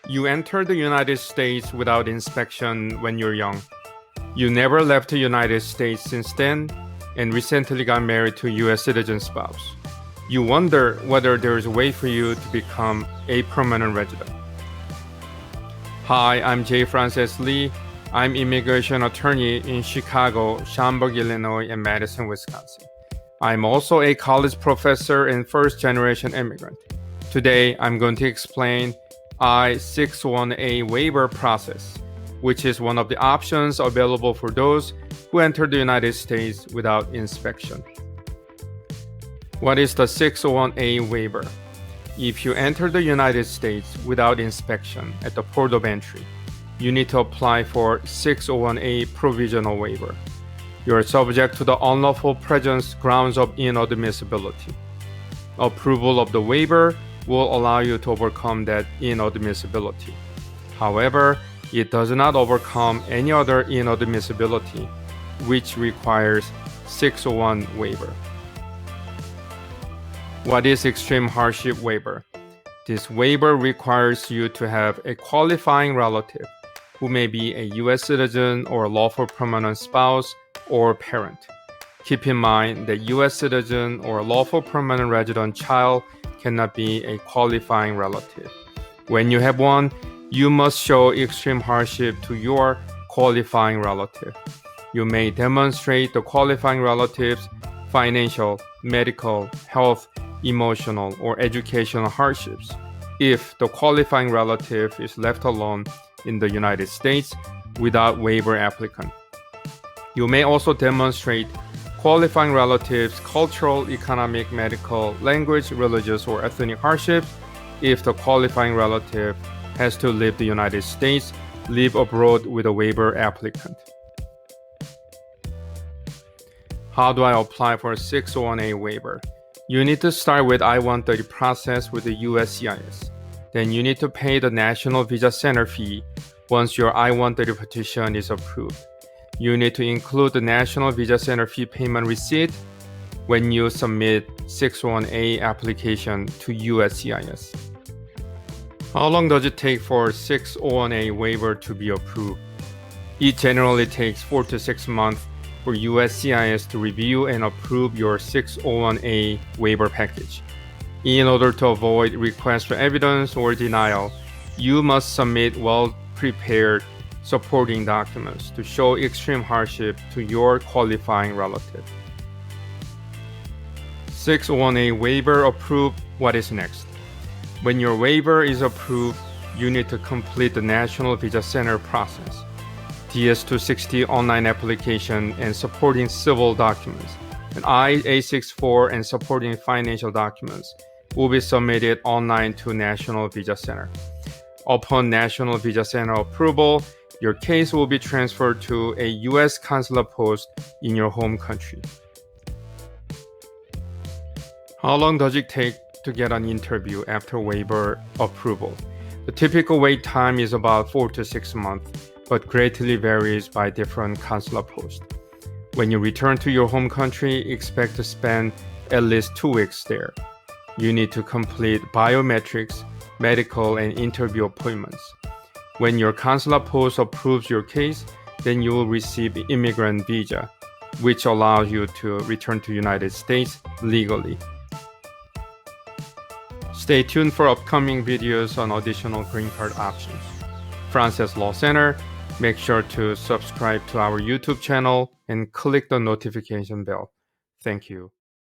You entered the United States without inspection when you're young. You never left the United States since then and recently got married to a U.S. citizen spouse. You wonder whether there is a way for you to become a permanent resident. Hi, I'm J. Francis Lee. I'm immigration attorney in Chicago, Schaumburg, Illinois, and Madison, Wisconsin. I'm also a college professor and first-generation immigrant. Today, I'm going to explain I-601A waiver process, which is one of the options available for those who enter the United States without inspection. What is the 601A waiver? If you enter the United States without inspection at the port of entry, you need to apply for 601A provisional waiver. You are subject to the unlawful presence grounds of inadmissibility. Approval of the waiver will allow you to overcome that inadmissibility. However, it does not overcome any other inadmissibility, which requires 601 waiver. What is extreme hardship waiver? This waiver requires you to have a qualifying relative who may be a U.S. citizen or a lawful permanent spouse or parent. Keep in mind that U.S. citizen or a lawful permanent resident child cannot be a qualifying relative. When you have one, you must show extreme hardship to your qualifying relative. You may demonstrate the qualifying relative's financial, medical, health, emotional, or educational hardships if the qualifying relative is left alone in the United States without waiver applicant. You may also demonstrate qualifying relatives' cultural, economic, medical, language, religious, or ethnic hardships if the qualifying relative has to leave the United States, live abroad with a waiver applicant. How do I apply for a 601A waiver? You need to start with I-130 process with the USCIS. Then you need to pay the National Visa Center fee once your I-130 petition is approved. You need to include the National Visa Center fee payment receipt when you submit 601A application to USCIS. How long does it take for 601A waiver to be approved? It generally takes 4 to 6 months for USCIS to review and approve your 601A waiver package. In order to avoid requests for evidence or denial, you must submit well-prepared supporting documents to show extreme hardship to your qualifying relative. 601A waiver approved, what is next? When your waiver is approved, you need to complete the National Visa Center process. DS-260 online application and supporting civil documents, and I-864 and supporting financial documents will be submitted online to National Visa Center. Upon National Visa Center approval, your case will be transferred to a U.S. consular post in your home country. How long does it take to get an interview after waiver approval? The typical wait time is about 4 to 6 months, but greatly varies by different consular posts. When you return to your home country, expect to spend at least 2 weeks there. You need to complete biometrics, medical, and interview appointments. When your consular post approves your case, then you will receive an immigrant visa, which allows you to return to the United States legally. Stay tuned for upcoming videos on additional green card options. Francis Law Center, make sure to subscribe to our YouTube channel and click the notification bell. Thank you.